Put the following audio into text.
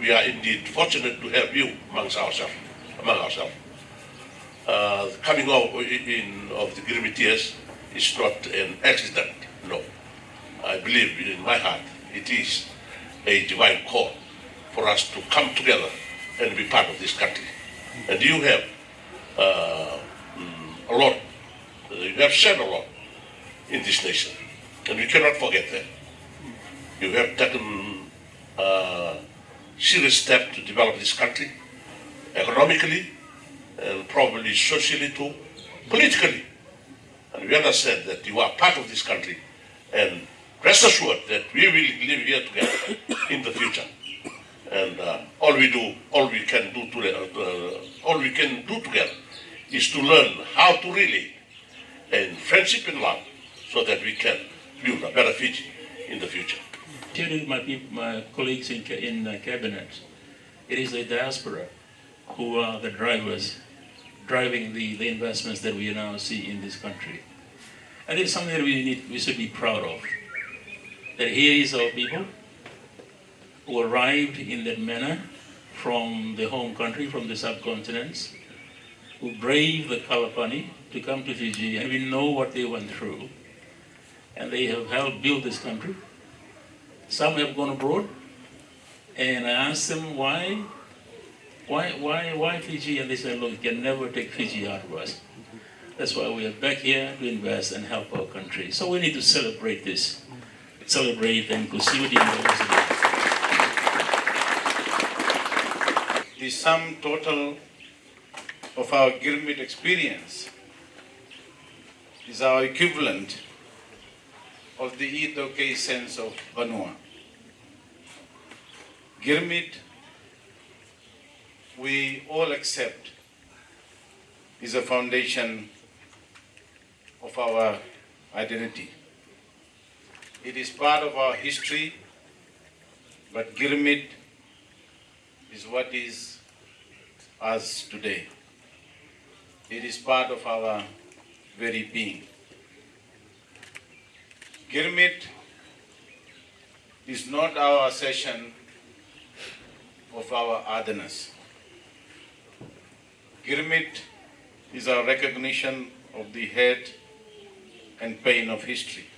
We are indeed fortunate to have you among ourselves. Coming out of the Girmitiers is not an accident, no. I believe in my heart it is a divine call for us to come together and be part of this country. And you have a lot, you have shared a lot in this nation, and we cannot forget that. You have taken serious steps to develop this country, economically, and probably socially too, politically. And we understand that you are part of this country, and rest assured that we will live here together in the future. And all we can do together is to learn how to relate in friendship and love, so that we can build a better Fiji in the future. Sharing my colleagues in cabinet, it is the diaspora who are the driving the investments that we now see in this country. And it's something that we should be proud of. That here is our people who arrived in that manner from the home country, from the subcontinents, who braved the Kalapani to come to Fiji, and we know what they went through. And they have helped build this country. Some have gone abroad, and I asked them why Fiji, and they said, look, you can never take Fiji out of us. That's why we are back here to invest and help our country. So we need to celebrate this. Celebrate the inclusivity and diversity. The sum total of our Girmit experience is our equivalent of the iTaukei sense of Vanua. Girmit, we all accept, is a foundation of our identity. It is part of our history, but Girmit is what is us today. It is part of our very being. Girmit is not our assertion of our otherness. Girmit is our recognition of the hurt and pain of history.